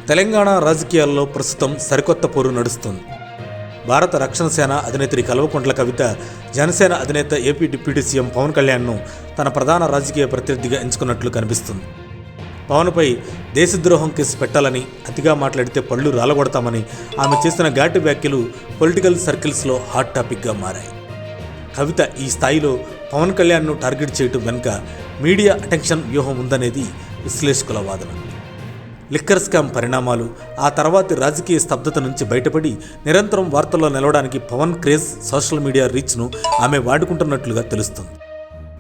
తెలంగాణ రాజకీయాల్లో ప్రస్తుతం సరికొత్త పోరు నడుస్తుంది. భారత రక్షణ సేన అధినేత్రి కల్వకుంట్ల కవిత జనసేన అధినేత ఏపీ డిప్యూటీ సీఎం పవన్ కళ్యాణ్ను తన ప్రధాన రాజకీయ ప్రత్యర్థిగా ఎంచుకున్నట్లు కనిపిస్తుంది. పవన్పై దేశద్రోహం కేసు పెట్టాలని, అతిగా మాట్లాడితే పళ్ళు రాలగొడతామని ఆమె చేసిన ఘాటు వ్యాఖ్యలు పొలిటికల్ సర్కిల్స్లో హాట్ టాపిక్గా మారాయి. కవిత ఈ స్థాయిలో పవన్ కళ్యాణ్ను టార్గెట్ చేయటం వెనుక మీడియా అటెన్షన్ వ్యూహం ఉందనేది విశ్లేషకుల వాదన. లిక్కర్ స్కామ్ పరిణామాలు, ఆ తర్వాతి రాజకీయ స్తబ్దత నుంచి బయటపడి నిరంతరం వార్తల్లో నిలవడానికి పవన్ క్రేజ్, సోషల్ మీడియా రీచ్ను ఆమె వాడుకుంటున్నట్లుగా తెలుస్తుంది.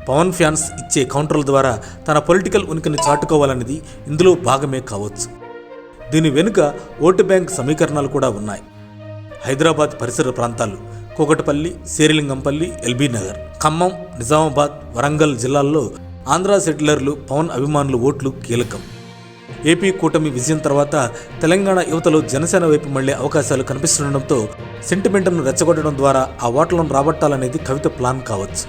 పవన్ ఫ్యాన్స్ ఇచ్చే కౌంటర్ల ద్వారా తన పొలిటికల్ ఉనికిని చాటుకోవాలనేది ఇందులో భాగమే కావచ్చు. దీని వెనుక ఓటు బ్యాంక్ సమీకరణాలు కూడా ఉన్నాయి. హైదరాబాద్ పరిసర ప్రాంతాలు, కూకట్పల్లి, శేరిలింగంపల్లి, ఎల్బీ నగర్, ఖమ్మం, నిజామాబాద్, వరంగల్ జిల్లాల్లో ఆంధ్రా సెటిలర్లు, పవన్ అభిమానులు ఓట్లు కీలకం. ఏపీ కూటమి విజయం తర్వాత తెలంగాణ యువతలో జనసేన వైపు మళ్లే అవకాశాలు కనిపిస్తుండటంతో సెంటిమెంట్ను రెచ్చగొట్టడం ద్వారా ఆ ఓట్లను రాబట్టాలనేది కవిత ప్లాన్ కావచ్చు.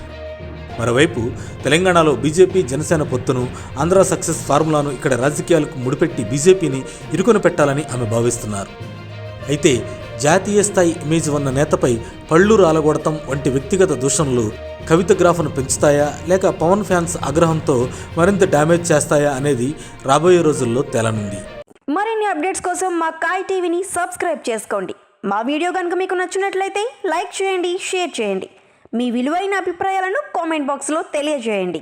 మరోవైపు తెలంగాణలో బీజేపీ జనసేన పొత్తును, ఆంధ్ర సక్సెస్ ఫార్ములాను ఇక్కడ రాజకీయాలకు ముడిపెట్టి బీజేపీని ఇరుకుని పెట్టాలని ఆమె భావిస్తున్నారు. అయితే జాతీయ స్థాయి ఇమేజ్ ఉన్న నేతపై పళ్ళు రాలగొడటం వంటి వ్యక్తిగత దూషణలు కవిత గ్రాఫ్ను పెంచుతాయా, లేక పవన్ ఫ్యాన్స్ ఆగ్రహంతో మరింత డ్యామేజ్ చేస్తాయా అనేది రాబోయే రోజుల్లో తేలనుంది. మరిన్ని అప్డేట్స్ కోసం మా కాయ్ టీవీని సబ్స్క్రైబ్ చేసుకోండి. మా వీడియో కనుక మీకు నచ్చినట్లయితే లైక్ చేయండి, షేర్ చేయండి. మీ విలువైన అభిప్రాయాలను కామెంట్ బాక్స్లో తెలియజేయండి.